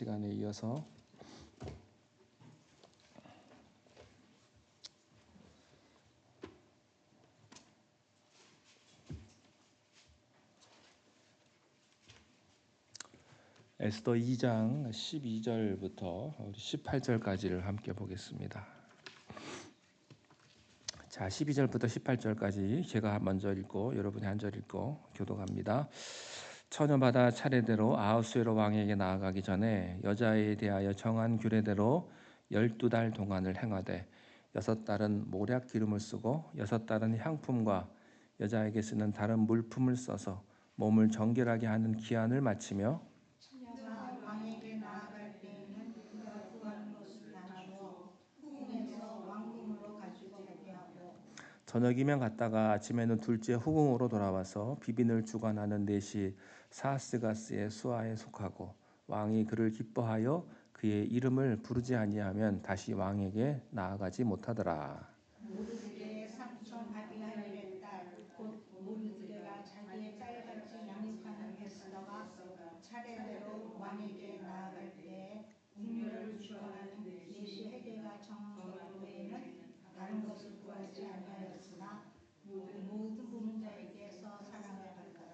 시간에 이어서 에스더 2장 12절부터 18절까지를 함께 보겠습니다. 자, 12절부터 18절까지 제가 먼저 읽고 여러분이 한 절 읽고 교독합니다. 처녀마다 차례대로 아하수에로 왕에게 나아가기 전에 여자에 대하여 정한 규례대로 12달 동안을 행하되 6달은 모략 기름을 쓰고 6달은 향품과 여자에게 쓰는 다른 물품을 써서 몸을 정결하게 하는 기한을 마치며 처녀가 왕에게 나아갈 때에는 그가 구하는 것을 나누어 후궁에서 왕궁으로 가지고 가게 하고 저녁이면 갔다가 아침에는 둘째 후궁으로 돌아와서 비빈을 주관하는 넷이 사스가스의 수하에 속하고 왕이 그를 기뻐하여 그의 이름을 부르지 아니하면 다시 왕에게 나아가지 못하더라. 모르드게의 삼촌 아비하일의 딸 곧 모르드게가 자기의 딸같이 양육하는 에스더가 차례대로 왕에게 나아갈 때에 궁녀를 주관하는 넷이 헤게가 정한 것 외에는 다른 것을 구하지 아니하였으나 모든 부는 자에게서 사랑을 받더라.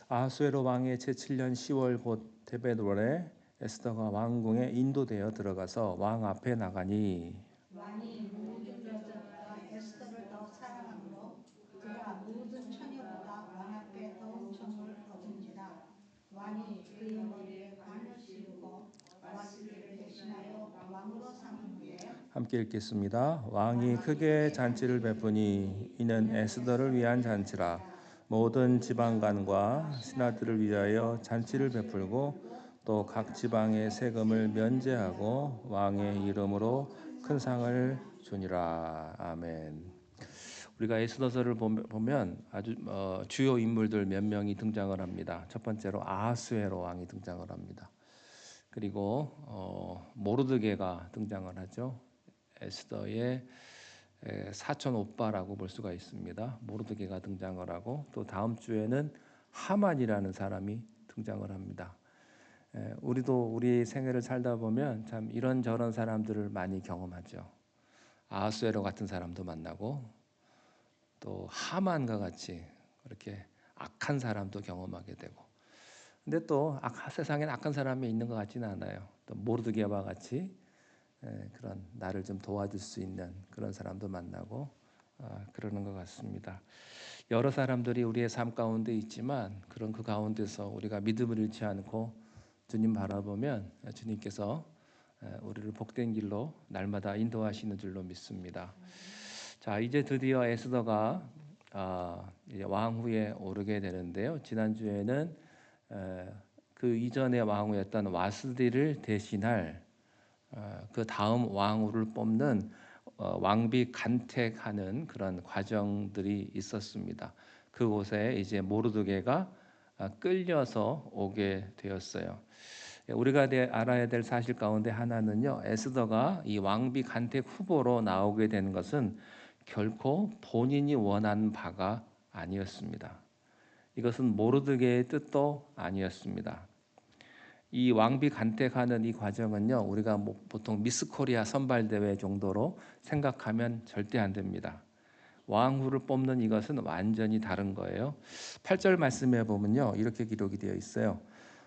아하수에로 왕의 제7년 10월 곧 데벳월에 에스더가 왕궁에 인도되어 들어가서 왕 앞에 나가니 왕이 모든 여자보다 에스더를 더 사랑하므로 그가 모든 처녀보다 왕 앞에 더 은총을 얻은지라. 왕이 그의 머리에 관을 씌우고 와스디를 대신하여 왕으로 삼는데 함께 읽겠습니다. 왕이 크게 잔치를 베푸니 이는 에스더를 위한 잔치라. 모든 지방간과 신하들을 위하여 잔치를 베풀고 또 각 지방의 세금을 면제하고 왕의 이름으로 큰 상을 주니라. 아멘. 우리가 에스더서를 보면 아주 주요 인물들 몇 명이 등장을 합니다. 첫 번째로 아하수에로 왕이 등장을 합니다. 그리고 모르드게가 등장을 하죠. 에스더의 사촌 오빠라고 볼 수가 있습니다. 모르드게가 등장을 하고 또 다음 주에는 하만이라는 사람이 등장을 합니다. 우리도 우리 생애를 살다 보면 참 이런저런 사람들을 많이 경험하죠. 아하수에로 같은 사람도 만나고 또 하만과 같이 그렇게 악한 사람도 경험하게 되고 근데 또 세상엔 악한 사람이 있는 것 같지는 않아요. 또 모르드게와 같이 그런 나를 좀 도와줄 수 있는 그런 사람도 만나고 그러는 것 같습니다. 여러 사람들이 우리의 삶 가운데 있지만 그런 그 가운데서 우리가 믿음을 잃지 않고 주님 바라보면 주님께서 우리를 복된 길로 날마다 인도하시는 줄로 믿습니다. 자, 이제 드디어 에스더가 이제 왕후에 오르게 되는데요. 지난주에는 그 이전의 왕후였던 와스디를 대신할 그 다음 왕후를 뽑는 왕비 간택하는 그런 과정들이 있었습니다. 그곳에 이제 모르드게가 끌려서 오게 되었어요. 우리가 알아야 될 사실 가운데 하나는요. 에스더가 이 왕비 간택 후보로 나오게 된 것은 결코 본인이 원한 바가 아니었습니다. 이것은 모르드게의 뜻도 아니었습니다. 이 왕비 간택하는 이 과정은요, 우리가 보통 미스 코리아 선발대회 정도로 생각하면 절대 안 됩니다. 왕후를 뽑는 이것은 완전히 다른 거예요. 8절 말씀에 보면요, 이렇게 기록이 되어 있어요.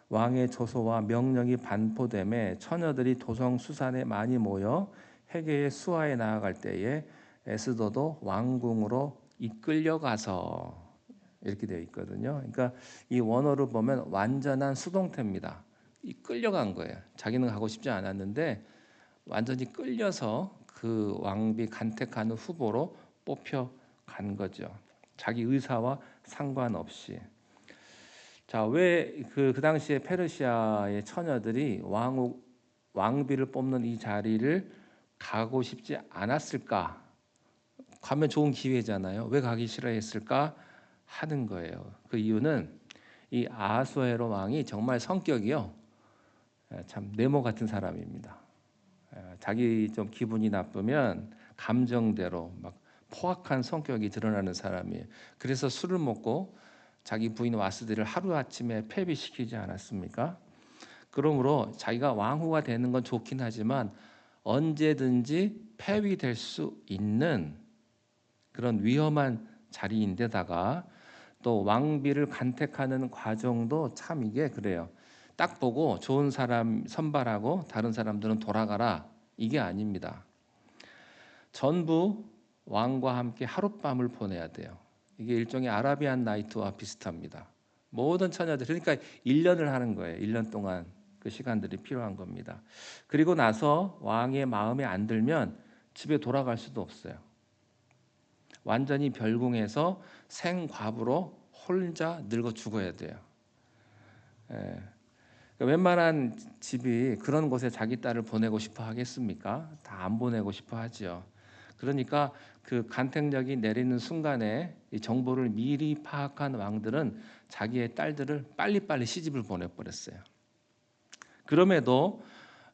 왕의 조소와 명령이 반포됨에 처녀들이 도성 수산에 많이 모여 헤게의 수하에 나아갈 때에 에스더도 왕궁으로 이끌려가서 이렇게 되어 있거든요. 그러니까 이 원어를 보면 완전한 수동태입니다. 이 끌려간 거예요. 자기는 가고 싶지 않았는데 완전히 끌려서 그 왕비 간택하는 후보로 뽑혀간 거죠. 자기 의사와 상관없이. 자, 왜 그 당시에 페르시아의 처녀들이 왕비를 뽑는 이 자리를 가고 싶지 않았을까? 가면 좋은 기회잖아요. 왜 가기 싫어했을까? 하는 거예요. 그 이유는 이 아하수에로 왕이 정말 성격이요, 참 네모 같은 사람입니다. 자기 좀 기분이 나쁘면 감정대로 막 포악한 성격이 드러나는 사람이에요. 그래서 술을 먹고 자기 부인 와스디를 하루아침에 폐비시키지 않았습니까? 그러므로 자기가 왕후가 되는 건 좋긴 하지만 언제든지 폐위될 수 있는 그런 위험한 자리인데다가 또 왕비를 간택하는 과정도 참 이게 그래요. 딱 보고 좋은 사람 선발하고 다른 사람들은 돌아가라, 이게 아닙니다. 전부 왕과 함께 하룻밤을 보내야 돼요. 이게 일종의 아라비안 나이트와 비슷합니다. 모든 처녀들, 그러니까 1년을 하는 거예요. 1년 동안 그 시간들이 필요한 겁니다. 그리고 나서 왕의 마음에 안 들면 집에 돌아갈 수도 없어요. 완전히 별궁에서 생과부로 혼자 늙어 죽어야 돼요. 예. 웬만한 집이 그런 곳에 자기 딸을 보내고 싶어 하겠습니까? 다 안 보내고 싶어 하죠. 그러니까 그 간택력이 내리는 순간에 이 정보를 미리 파악한 왕들은 자기의 딸들을 빨리빨리 시집을 보내버렸어요. 그럼에도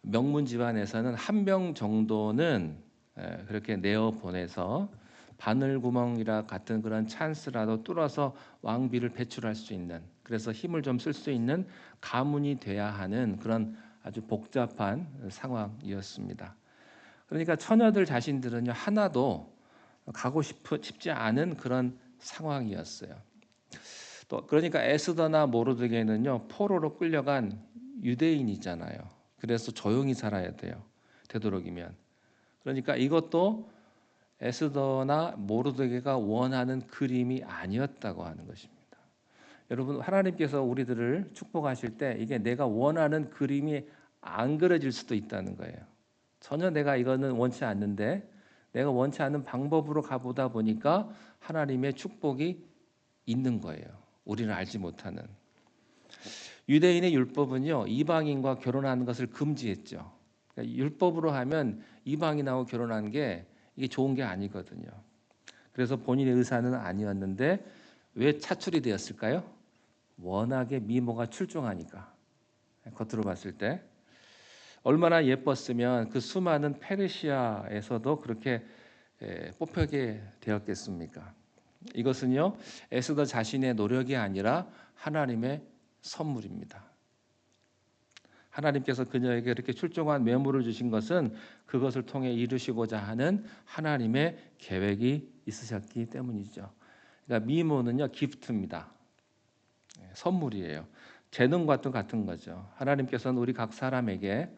명문 집안에서는 한 명 정도는 그렇게 내어 보내서 바늘구멍이라 같은 그런 찬스라도 뚫어서 왕비를 배출할 수 있는, 그래서 힘을 좀 쓸 수 있는 가문이 돼야 하는 그런 아주 복잡한 상황이었습니다. 그러니까 처녀들 자신들은요 하나도 가고 싶지 않은 그런 상황이었어요. 또 그러니까 에스더나 모르드게는요 포로로 끌려간 유대인이잖아요. 그래서 조용히 살아야 돼요. 되도록이면. 그러니까 이것도 에스더나 모르드게가 원하는 그림이 아니었다고 하는 것입니다. 여러분, 하나님께서 우리들을 축복하실 때 이게 내가 원하는 그림이 안 그려질 수도 있다는 거예요. 전혀 내가 이거는 원치 않는데 내가 원치 않는 방법으로 가보다 보니까 하나님의 축복이 있는 거예요. 우리는 알지 못하는. 유대인의 율법은요 이방인과 결혼하는 것을 금지했죠. 그러니까 율법으로 하면 이방인하고 결혼하는 게 이게 좋은 게 아니거든요. 그래서 본인의 의사는 아니었는데 왜 차출이 되었을까요? 워낙에 미모가 출중하니까. 겉으로 봤을 때 얼마나 예뻤으면 그 수많은 페르시아에서도 그렇게 뽑히게 되었겠습니까? 이것은요 에스더 자신의 노력이 아니라 하나님의 선물입니다. 하나님께서 그녀에게 이렇게 출중한 외모를 주신 것은 그것을 통해 이루시고자 하는 하나님의 계획이 있으셨기 때문이죠. 그러니까 미모는요 기프트입니다. 선물이에요. 재능과도 같은 거죠. 하나님께서는 우리 각 사람에게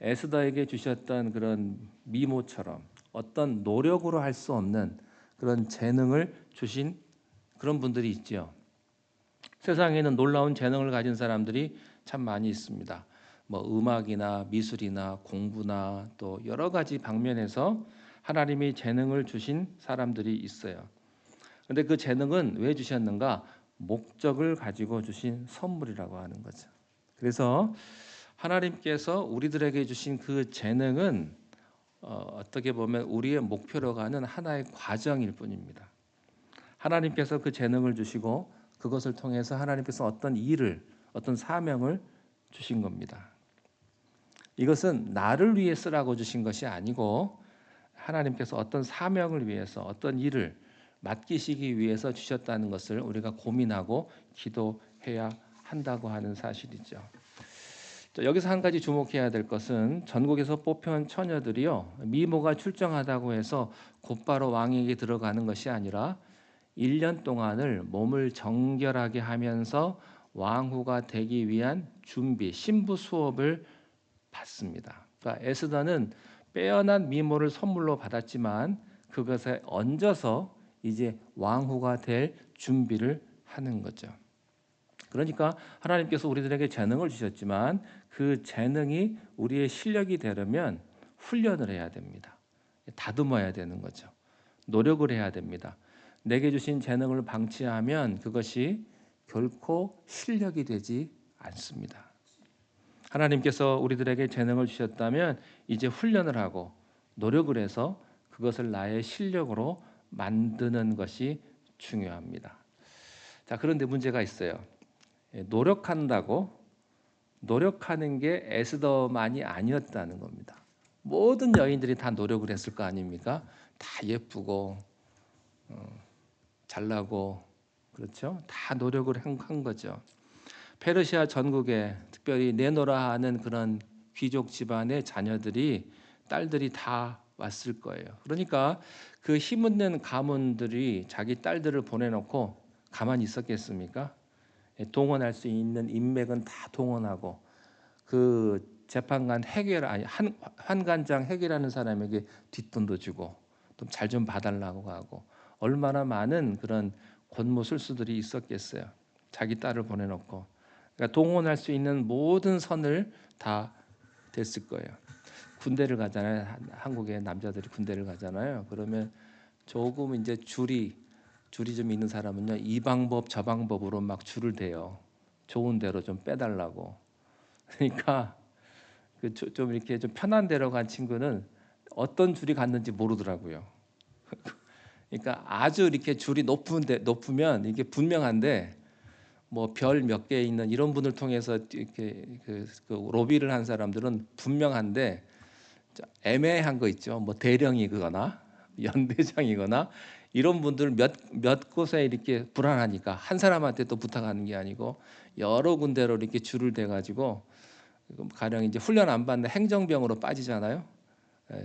에스더에게 주셨던 그런 미모처럼 어떤 노력으로 할 수 없는 그런 재능을 주신 그런 분들이 있죠. 세상에는 놀라운 재능을 가진 사람들이 참 많이 있습니다. 뭐 음악이나 미술이나 공부나 또 여러 가지 방면에서 하나님이 재능을 주신 사람들이 있어요. 그런데 그 재능은 왜 주셨는가? 목적을 가지고 주신 선물이라고 하는 거죠. 그래서 하나님께서 우리들에게 주신 그 재능은 어떻게 보면 우리의 목표로 가는 하나의 과정일 뿐입니다. 하나님께서 그 재능을 주시고 그것을 통해서 하나님께서 어떤 일을, 어떤 사명을 주신 겁니다. 이것은 나를 위해 쓰라고 주신 것이 아니고 하나님께서 어떤 사명을 위해서 어떤 일을 맡기시기 위해서 주셨다는 것을 우리가 고민하고 기도해야 한다고 하는 사실이죠. 여기서 한 가지 주목해야 될 것은 전국에서 뽑혀온 처녀들이요 미모가 출중하다고 해서 곧바로 왕에게 들어가는 것이 아니라 1년 동안을 몸을 정결하게 하면서 왕후가 되기 위한 준비, 신부 수업을 받습니다. 그러니까 에스더는 빼어난 미모를 선물로 받았지만 그것에 얹어서 이제 왕후가 될 준비를 하는 거죠. 그러니까 하나님께서 우리들에게 재능을 주셨지만 그 재능이 우리의 실력이 되려면 훈련을 해야 됩니다. 다듬어야 되는 거죠. 노력을 해야 됩니다. 내게 주신 재능을 방치하면 그것이 결코 실력이 되지 않습니다. 하나님께서 우리들에게 재능을 주셨다면 이제 훈련을 하고 노력을 해서 그것을 나의 실력으로 만드는 것이 중요합니다. 자, 그런데 문제가 있어요. 노력하는 게 에스더만이 아니었다는 겁니다. 모든 여인들이 다 노력을 했을 거 아닙니까? 다 예쁘고 잘나고 그렇죠? 다 노력을 한 거죠. 페르시아 전국에 특별히 네노라 하는 그런 귀족 집안의 자녀들이 딸들이 다 왔을 거예요. 그러니까 그 힘있는 가문들이 자기 딸들을 보내놓고 가만히 있었겠습니까? 동원할 수 있는 인맥은 다 동원하고 그 재판관 해결 아니 환관장 해결하는 사람에게 뒷돈도 주고 좀 잘 좀 봐달라고 하고 얼마나 많은 그런 권모술수들이 있었겠어요. 자기 딸을 보내놓고 그러니까 동원할 수 있는 모든 선을 다 됐을 거예요. 군대를 가잖아요. 한국의 남자들이 군대를 가잖아요. 그러면 조금 이제 줄이 좀 있는 사람은요 이 방법 저 방법으로 막 줄을 대요. 좋은 대로 좀 빼달라고. 그러니까 좀 이렇게 좀 편한 데로 간 친구는 어떤 줄이 갔는지 모르더라고요. 그러니까 아주 이렇게 줄이 높으면 이게 분명한데 뭐 별 몇 개 있는 이런 분을 통해서 이렇게 그 로비를 한 사람들은 분명한데 애매한 거 있죠. 뭐 대령이거나 연대장이거나 이런 분들 몇 곳에 이렇게 불안하니까 한 사람한테 또 부탁하는 게 아니고 여러 군데로 이렇게 줄을 대 가지고 가령 이제 훈련 안 받는 행정병으로 빠지잖아요.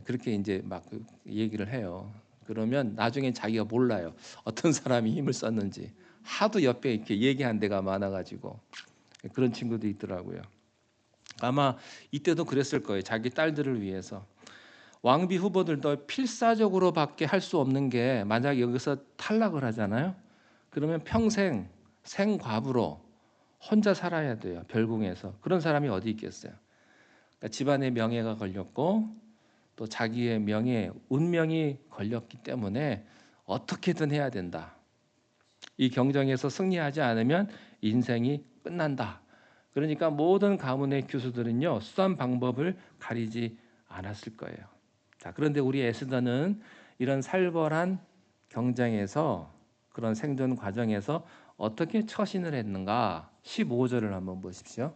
그렇게 이제 막 얘기를 해요. 그러면 나중에 자기가 몰라요. 어떤 사람이 힘을 썼는지. 하도 옆에 이렇게 얘기한 데가 많아가지고 그런 친구도 있더라고요. 아마 이때도 그랬을 거예요. 자기 딸들을 위해서. 왕비 후보들도 필사적으로밖에 할 수 없는 게 만약 여기서 탈락을 하잖아요. 그러면 평생 생과부로 혼자 살아야 돼요. 별궁에서. 그런 사람이 어디 있겠어요. 그러니까 집안의 명예가 걸렸고 또 자기의 명예, 운명이 걸렸기 때문에 어떻게든 해야 된다. 이 경쟁에서 승리하지 않으면 인생이 끝난다. 그러니까 모든 가문의 교수들은요 수단 방법을 가리지 않았을 거예요. 자, 그런데 우리 에스더는 이런 살벌한 경쟁에서 그런 생존 과정에서 어떻게 처신을 했는가? 15절을 한번 보십시오.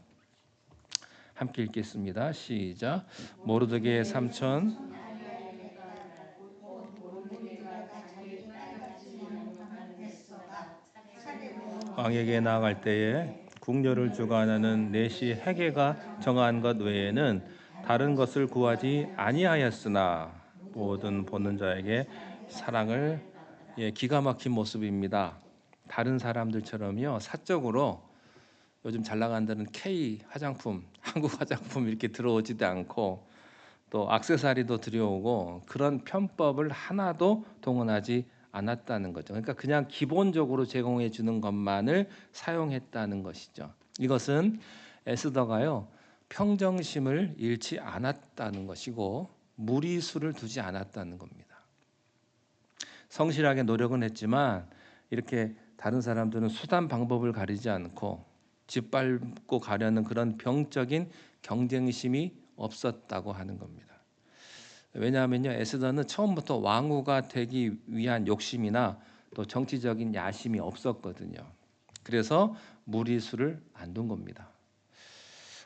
함께 읽겠습니다. 시작. 모르드게의 삼촌 왕에게 나아갈 때에 궁녀를 주관하는 내시 헤게가 정한 것 외에는 다른 것을 구하지 아니하였으나 모든 보는 자에게 사랑을 기가 막힌 모습입니다. 다른 사람들처럼요 사적으로 요즘 잘 나간다는 K 화장품, 한국 화장품 이렇게 들어오지도 않고 또 액세서리도 들여오고 그런 편법을 하나도 동원하지 않았다는 거죠. 그러니까 그냥 기본적으로 제공해 주는 것만을 사용했다는 것이죠. 이것은 에스더가요 평정심을 잃지 않았다는 것이고 무리수를 두지 않았다는 겁니다. 성실하게 노력은 했지만 이렇게 다른 사람들은 수단 방법을 가리지 않고 짓밟고 가려는 그런 병적인 경쟁심이 없었다고 하는 겁니다. 왜냐하면요 에스더는 처음부터 왕후가 되기 위한 욕심이나 또 정치적인 야심이 없었거든요. 그래서 무리수를 안 둔 겁니다.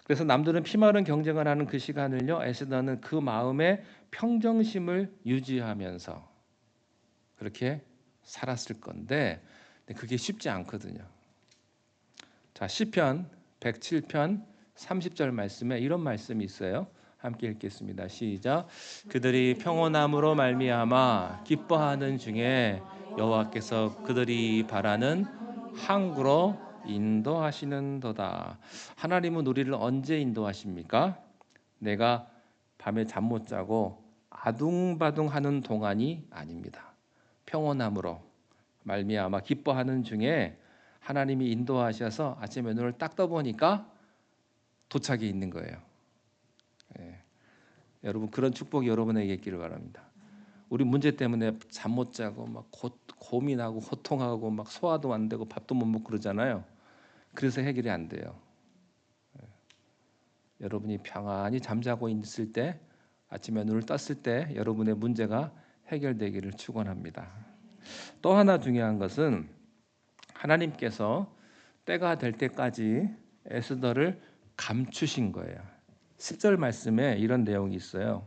그래서 남들은 피마른 경쟁을 하는 그 시간을요 에스더는 그 마음의 평정심을 유지하면서 그렇게 살았을 건데 그게 쉽지 않거든요. 자, 시편 107편 30절 말씀에 이런 말씀이 있어요. 함께 읽겠습니다. 시작. 그들이 평온함으로 말미암아 기뻐하는 중에 여호와께서 그들이 바라는 항구로 인도하시는도다. 하나님은 우리를 언제 인도하십니까? 내가 밤에 잠 못 자고 아둥바둥하는 동안이 아닙니다. 평온함으로 말미암아 기뻐하는 중에 하나님이 인도하셔서 아침에 눈을 딱 떠보니까 도착이 있는 거예요. 여러분 그런 축복이 여러분에게 있기를 바랍니다. 우리 문제 때문에 잠 못 자고 막 고민하고 호통하고 막 소화도 안 되고 밥도 못 먹고 그러잖아요. 그래서 해결이 안 돼요. 여러분이 평안히 잠자고 있을 때 아침에 눈을 떴을 때 여러분의 문제가 해결되기를 축원합니다. 또 하나 중요한 것은 하나님께서 때가 될 때까지 에스더를 감추신 거예요. 10절 말씀에 이런 내용이 있어요.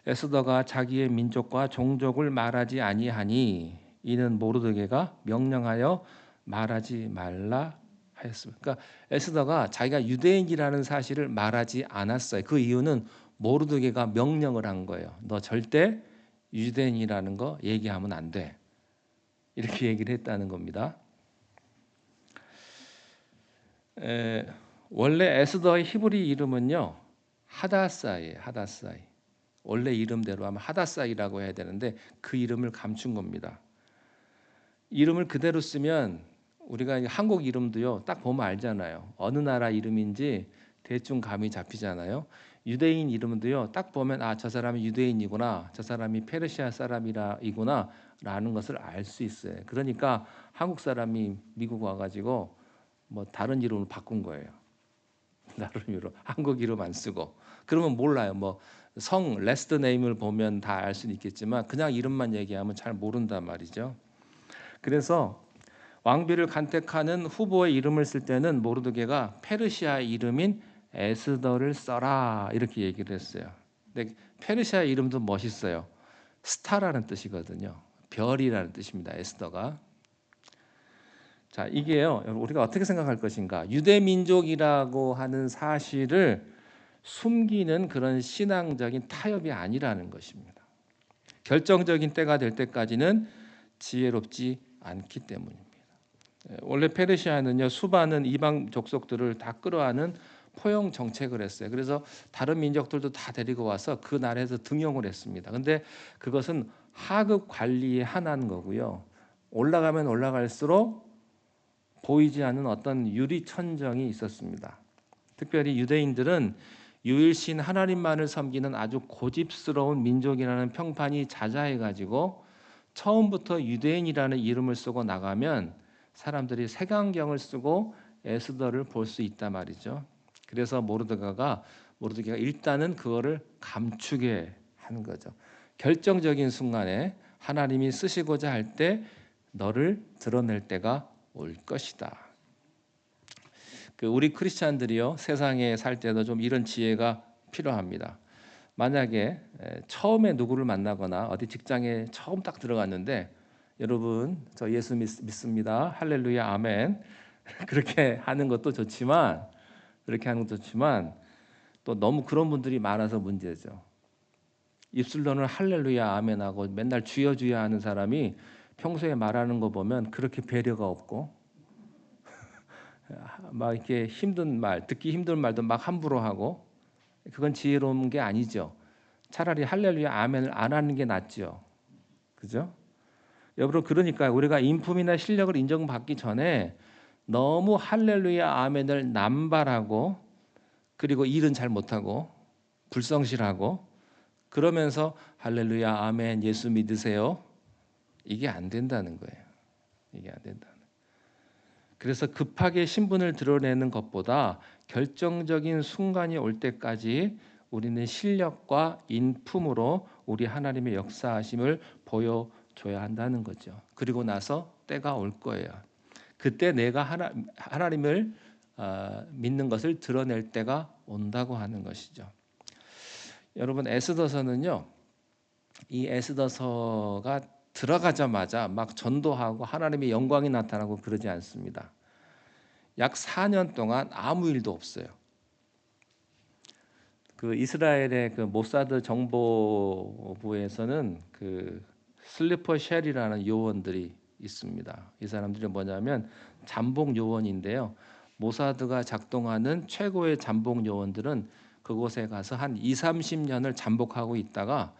에스더가 자기의 민족과 종족을 말하지 아니하니 이는 모르드게가 명령하여 말하지 말라 하였습니다. 그러니까 에스더가 자기가 유대인이라는 사실을 말하지 않았어요. 그 이유는 모르드게가 명령을 한 거예요. 너 절대 유대인이라는 거 얘기하면 안 돼. 이렇게 얘기를 했다는 겁니다. 원래 에스더의 히브리 이름은요 하다사이예요. 하다사이. 원래 이름대로 하면 하다사이라고 해야 되는데 그 이름을 감춘 겁니다. 이름을 그대로 쓰면 우리가 한국 이름도요 딱 보면 알잖아요. 어느 나라 이름인지 대충 감이 잡히잖아요. 유대인 이름도요 딱 보면 아, 저 사람이 유대인이구나, 저 사람이 페르시아 사람이구나 라는 것을 알 수 있어요. 그러니까 한국 사람이 미국 와가지고 뭐 다른 이름을 바꾼 거예요. 나름대로 한국 이름 안 쓰고. 그러면 몰라요. 뭐 성 레스트 네임을 보면 다 알 수는 있겠지만 그냥 이름만 얘기하면 잘 모른단 말이죠. 그래서 왕비를 간택하는 후보의 이름을 쓸 때는 모르드게가 페르시아 이름인 에스더를 써라 이렇게 얘기를 했어요. 근데 페르시아 이름도 멋있어요. 스타라는 뜻이거든요. 별이라는 뜻입니다. 에스더가. 자, 이게요. 우리가 어떻게 생각할 것인가? 유대 민족이라고 하는 사실을 숨기는 그런 신앙적인 타협이 아니라는 것입니다. 결정적인 때가 될 때까지는 지혜롭지 않기 때문입니다. 원래 페르시아는요 수많은 이방 족속들을 다 끌어안은 포용 정책을 했어요. 그래서 다른 민족들도 다 데리고 와서 그 나라에서 등용을 했습니다. 근데 그것은 하급 관리의 하나인 거고요. 올라가면 올라갈수록 보이지 않는 어떤 유리천정이 있었습니다. 특별히 유대인들은 유일신 하나님만을 섬기는 아주 고집스러운 민족이라는 평판이 자자해가지고 처음부터 유대인이라는 이름을 쓰고 나가면 사람들이 색안경을 쓰고 에스더를 볼 수 있단 말이죠. 그래서 모르드게가 일단은 그거를 감추게 한 거죠. 결정적인 순간에 하나님이 쓰시고자 할 때 너를 드러낼 때가 올 것이다. 우리 크리스찬들이요 세상에 살 때도 좀 이런 지혜가 필요합니다. 만약에 처음에 누구를 만나거나 어디 직장에 처음 딱 들어갔는데 여러분 저 예수 믿습니다. 할렐루야 아멘. 그렇게 하는 것도 좋지만 또 너무 그런 분들이 많아서 문제죠. 입술로는 할렐루야 아멘 하고 맨날 주여 주여 하는 사람이 평소에 말하는 거 보면 그렇게 배려가 없고 막 이렇게 듣기 힘든 말도 막 함부로 하고 그건 지혜로운 게 아니죠. 차라리 할렐루야 아멘을 안 하는 게 낫죠. 그죠? 여러분 그러니까 우리가 인품이나 실력을 인정받기 전에 너무 할렐루야 아멘을 남발하고 그리고 일은 잘 못하고 불성실하고 그러면서 할렐루야 아멘 예수 믿으세요. 이게 안 된다는 거예요. 이게 안 된다. 그래서 급하게 신분을 드러내는 것보다 결정적인 순간이 올 때까지 우리는 실력과 인품으로 우리 하나님의 역사하심을 보여줘야 한다는 거죠. 그리고 나서 때가 올 거예요. 그때 내가 하나님을 믿는 것을 드러낼 때가 온다고 하는 것이죠. 여러분 에스더서는요. 이 에스더서가 들어가자마자 막 전도하고 하나님의 영광이 나타나고 그러지 않습니다. 약 4년 동안 아무 일도 없어요. 그 이스라엘의 그 모사드 정보부에서는 그 슬리퍼 쉘이라는 요원들이 있습니다. 이 사람들이 뭐냐면 잠복 요원인데요. 모사드가 작동하는 최고의 잠복 요원들은 그곳에 가서 한 2, 30년을 잠복하고 있다가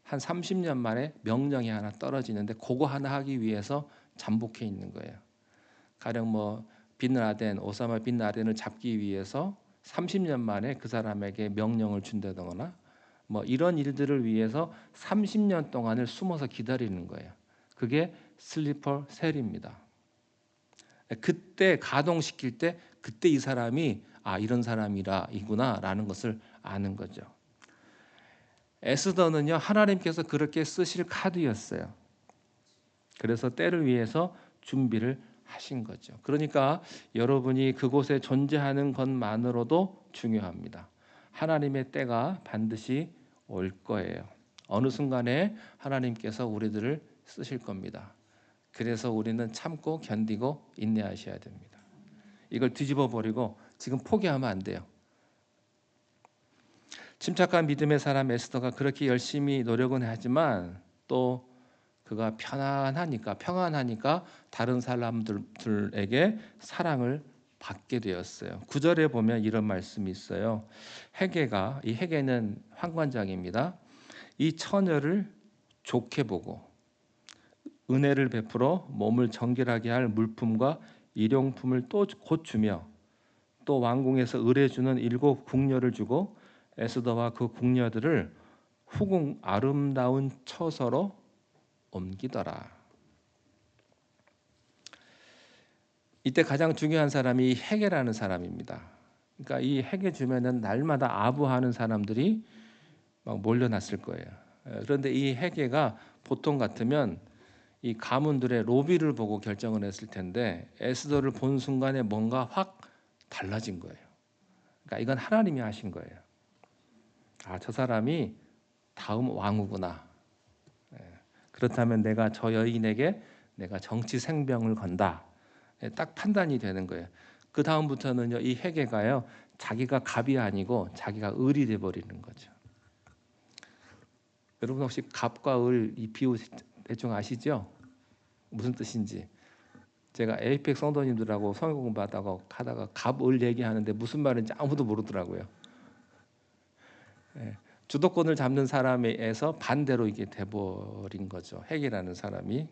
한 30년 만에 명령이 하나 떨어지는데 그거 하나 하기 위해서 잠복해 있는 거예요. 가령 뭐 오사마 빈 라덴을 잡기 위해서 30년 만에 그 사람에게 명령을 준다거나 뭐 이런 일들을 위해서 30년 동안을 숨어서 기다리는 거예요. 그게 슬리퍼 셀입니다. 그때 가동시킬 때 그때 이 사람이 이런 사람이구나라는 것을 아는 거죠. 에스더는요 하나님께서 그렇게 쓰실 카드였어요. 그래서 때를 위해서 준비를 하신 거죠. 그러니까 여러분이 그곳에 존재하는 것만으로도 중요합니다. 하나님의 때가 반드시 올 거예요. 어느 순간에 하나님께서 우리들을 쓰실 겁니다. 그래서 우리는 참고 견디고 인내하셔야 됩니다. 이걸 뒤집어 버리고 지금 포기하면 안 돼요. 침착한 믿음의 사람 에스더가 그렇게 열심히 노력은 하지만 또 그가 평안하니까 다른 사람들에게 사랑을 받게 되었어요. 9절에 보면 이런 말씀이 있어요. 이 헤게는 환관장입니다. 이 처녀를 좋게 보고 은혜를 베풀어 몸을 정결하게 할 물품과 일용품을 또 곧 주며 또 왕궁에서 의뢰주는 7 궁녀를 주고 에스더와 그 궁녀들을 후궁 아름다운 처소로 옮기더라. 이때 가장 중요한 사람이 헤게라는 사람입니다. 그러니까 이 헤게 주변에는 날마다 아부하는 사람들이 막 몰려났을 거예요. 그런데 이 헤게가 보통 같으면 이 가문들의 로비를 보고 결정을 했을 텐데 에스더를 본 순간에 뭔가 확 달라진 거예요. 그러니까 이건 하나님이 하신 거예요. 저 사람이 다음 왕후구나. 그렇다면 내가 저 여인에게 내가 정치 생명을 건다. 딱 판단이 되는 거예요. 그 다음부터는요, 이 헤게가요, 자기가 갑이 아니고 자기가 을이 돼 버리는 거죠. 여러분 혹시 갑과 을 이 비유 대충 아시죠? 무슨 뜻인지. 제가 에이펙 성도님들하고 성경 공부하다가 갑, 을 얘기하는데 무슨 말인지 아무도 모르더라고요. 주도권을 잡는 사람에서 반대로 이게 돼버린 거죠. 헤게라는 사람이.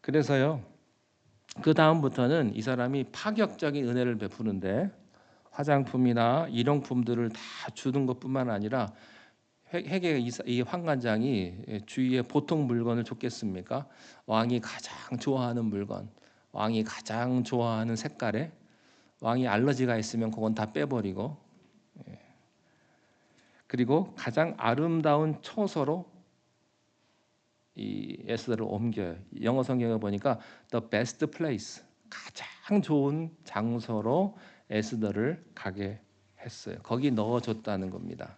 그래서요, 그 다음부터는 이 사람이 파격적인 은혜를 베푸는데 화장품이나 일용품들을 다 주는 것뿐만 아니라 헤게 이 환관장이 주위에 보통 물건을 줬겠습니까? 왕이 가장 좋아하는 물건, 왕이 가장 좋아하는 색깔에 왕이 알러지가 있으면 그건 다 빼버리고 그리고 가장 아름다운 처소로 이 에스더를 옮겨요. 영어 성경에 보니까 the best place, 가장 좋은 장소로 에스더를 가게 했어요. 거기 넣어줬다는 겁니다.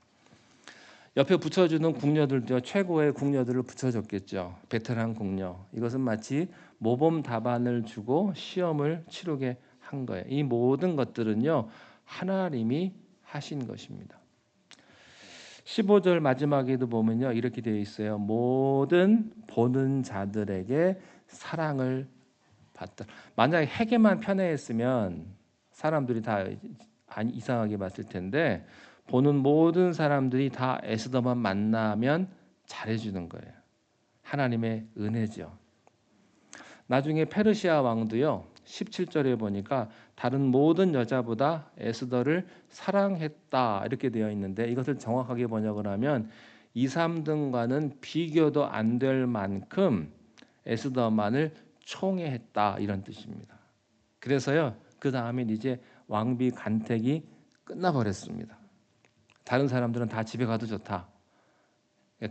옆에 붙여주는 궁녀들도 최고의 궁녀들을 붙여줬겠죠. 베테랑 궁녀. 이것은 마치 모범 답안을 주고 시험을 치르게 한 거예요. 이 모든 것들은요, 하나님이 하신 것입니다. 15절 마지막에도 보면요, 이렇게 되어 있어요. 모든 보는 자들에게 사랑을 받다. 만약에 헤게만 편애했으면 사람들이 다 이상하게 봤을 텐데 보는 모든 사람들이 다 에스더만 만나면 잘해주는 거예요. 하나님의 은혜죠. 나중에 페르시아 왕도요, 17절에 보니까 다른 모든 여자보다 에스더를 사랑했다 이렇게 되어 있는데 이것을 정확하게 번역을 하면 2, 3등과는 비교도 안 될 만큼 에스더만을 총애했다 이런 뜻입니다. 그래서요, 그 다음엔 이제 왕비 간택이 끝나버렸습니다. 다른 사람들은 다 집에 가도 좋다.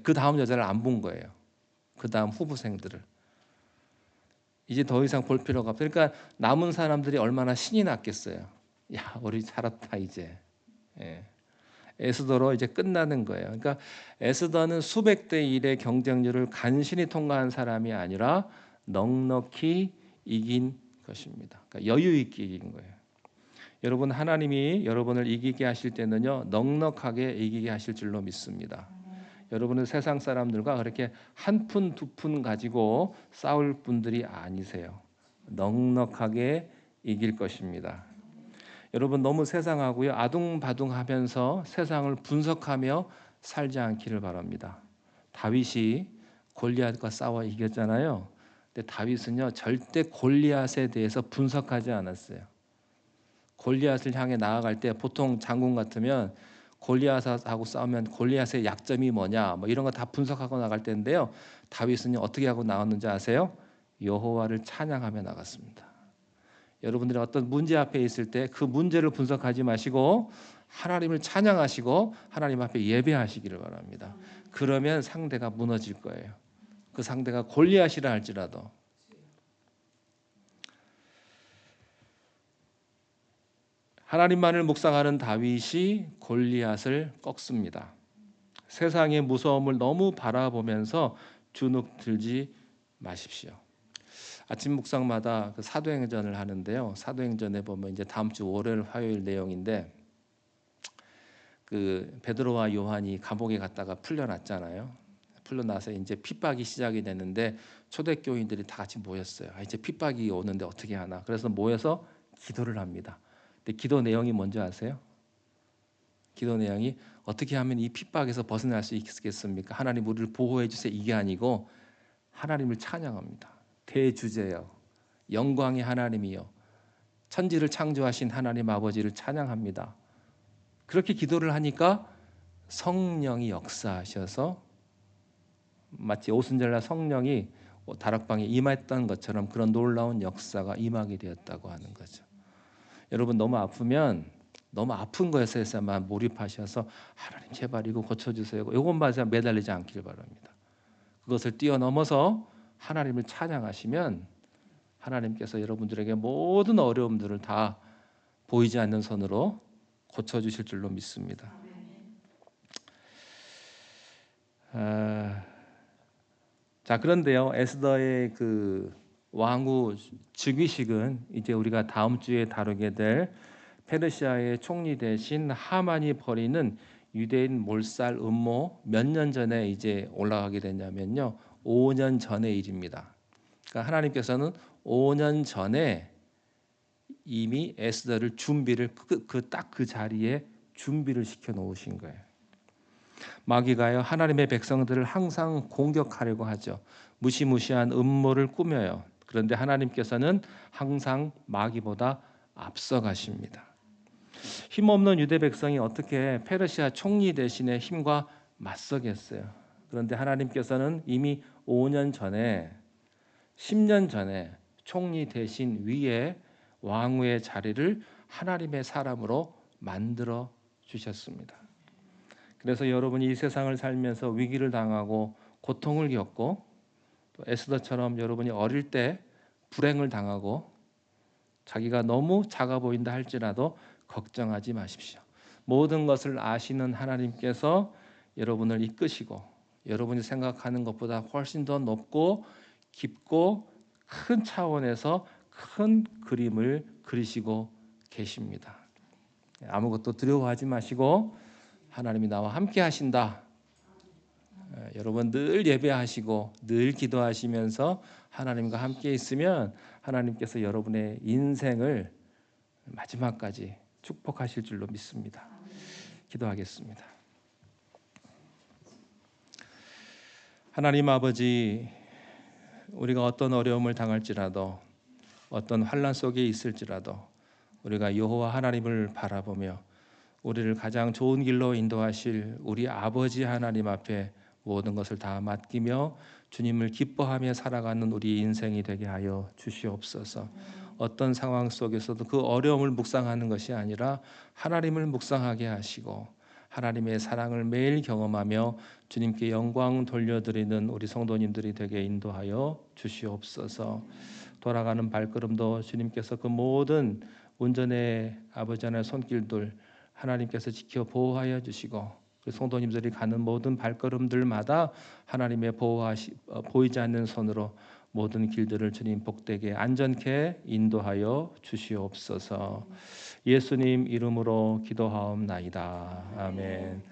그 다음 여자를 안 본 거예요. 그 다음 후보생들을. 이제 더 이상 볼 필요가 없어요. 그러니까 남은 사람들이 얼마나 신이 났겠어요. 야, 우리 살았다 이제. 에스더로 이제 끝나는 거예요. 그러니까 에스더는 수백 대 1의 경쟁률을 간신히 통과한 사람이 아니라 넉넉히 이긴 것입니다. 그러니까 여유 있게 이긴 거예요. 여러분, 하나님이 여러분을 이기게 하실 때는요, 넉넉하게 이기게 하실 줄로 믿습니다. 여러분은 세상 사람들과 그렇게 한 푼, 두 푼 가지고 싸울 분들이 아니세요. 넉넉하게 이길 것입니다. 여러분, 너무 세상하고요, 아둥바둥하면서 세상을 분석하며 살지 않기를 바랍니다. 다윗이 골리앗과 싸워 이겼잖아요. 근데 다윗은요, 절대 골리앗에 대해서 분석하지 않았어요. 골리앗을 향해 나아갈 때 보통 장군 같으면 골리앗하고 싸우면 골리앗의 약점이 뭐냐 뭐 이런 거 다 분석하고 나갈 텐데요. 다윗은 어떻게 하고 나왔는지 아세요? 여호와를 찬양하며 나갔습니다. 여러분들이 어떤 문제 앞에 있을 때 그 문제를 분석하지 마시고 하나님을 찬양하시고 하나님 앞에 예배하시기를 바랍니다. 그러면 상대가 무너질 거예요. 그 상대가 골리앗이라 할지라도. 하나님만을 묵상하는 다윗이 골리앗을 꺾습니다. 세상의 무서움을 너무 바라보면서 주눅 들지 마십시오. 아침 묵상마다 그 사도행전을 하는데요. 사도행전에 보면 이제 다음 주 월요일, 화요일 내용인데 그 베드로와 요한이 감옥에 갔다가 풀려났잖아요. 풀려나서 이제 핍박이 시작이 됐는데 초대교인들이 다 같이 모였어요. 이제 핍박이 오는데 어떻게 하나. 그래서 모여서 기도를 합니다. 근데 기도 내용이 뭔지 아세요? 기도 내용이 어떻게 하면 이 핍박에서 벗어날 수 있겠습니까? 하나님 우리를 보호해 주세요. 이게 아니고 하나님을 찬양합니다. 대주제여, 영광의 하나님이여, 천지를 창조하신 하나님 아버지를 찬양합니다. 그렇게 기도를 하니까 성령이 역사하셔서 마치 오순절날 성령이 다락방에 임했던 것처럼 그런 놀라운 역사가 임하게 되었다고 하는 거죠. 여러분 너무 아프면 너무 아픈 것에서만 몰입하셔서 하나님 제발 이거 고쳐주세요. 이것만 매달리지 않길 바랍니다. 그것을 뛰어넘어서 하나님을 찬양하시면 하나님께서 여러분들에게 모든 어려움들을 다 보이지 않는 손으로 고쳐주실 줄로 믿습니다. 자, 그런데요, 에스더의 그 왕후 즉위식은 이제 우리가 다음 주에 다루게 될 페르시아의 총리 대신 하만이 벌이는 유대인 몰살 음모 몇 년 전에 이제 올라가게 됐냐면요, 5년 전의 일입니다. 그러니까 하나님께서는 5년 전에 이미 에스더를 준비를 딱 그 자리에 준비를 시켜 놓으신 거예요. 마귀가요 하나님의 백성들을 항상 공격하려고 하죠. 무시무시한 음모를 꾸며요. 그런데 하나님께서는 항상 마귀보다 앞서가십니다. 힘없는 유대 백성이 어떻게 페르시아 총리 대신의 힘과 맞서겠어요. 그런데 하나님께서는 이미 5년 전에 10년 전에 총리 대신 위에 왕후의 자리를 하나님의 사람으로 만들어 주셨습니다. 그래서 여러분이 이 세상을 살면서 위기를 당하고 고통을 겪고 또 에스더처럼 여러분이 어릴 때 불행을 당하고 자기가 너무 작아 보인다 할지라도 걱정하지 마십시오. 모든 것을 아시는 하나님께서 여러분을 이끄시고 여러분이 생각하는 것보다 훨씬 더 높고 깊고 큰 차원에서 큰 그림을 그리시고 계십니다. 아무것도 두려워하지 마시고 하나님이 나와 함께 하신다. 여러분 늘 예배하시고 늘 기도하시면서 하나님과 함께 있으면 하나님께서 여러분의 인생을 마지막까지 축복하실 줄로 믿습니다. 기도하겠습니다. 하나님 아버지, 우리가 어떤 어려움을 당할지라도 어떤 환난 속에 있을지라도 우리가 여호와 하나님을 바라보며 우리를 가장 좋은 길로 인도하실 우리 아버지 하나님 앞에 모든 것을 다 맡기며 주님을 기뻐하며 살아가는 우리 인생이 되게 하여 주시옵소서. 어떤 상황 속에서도 그 어려움을 묵상하는 것이 아니라 하나님을 묵상하게 하시고 하나님의 사랑을 매일 경험하며 주님께 영광 돌려드리는 우리 성도님들이 되게 인도하여 주시옵소서. 돌아가는 발걸음도 주님께서 그 모든 운전의 아버지 하나님의 손길들 하나님께서 지켜 보호하여 주시고 그 성도님들이 가는 모든 발걸음들마다 하나님의 보이지 않는 손으로 모든 길들을 주님 복되게 안전케 인도하여 주시옵소서. 예수님 이름으로 기도하옵나이다. 아멘.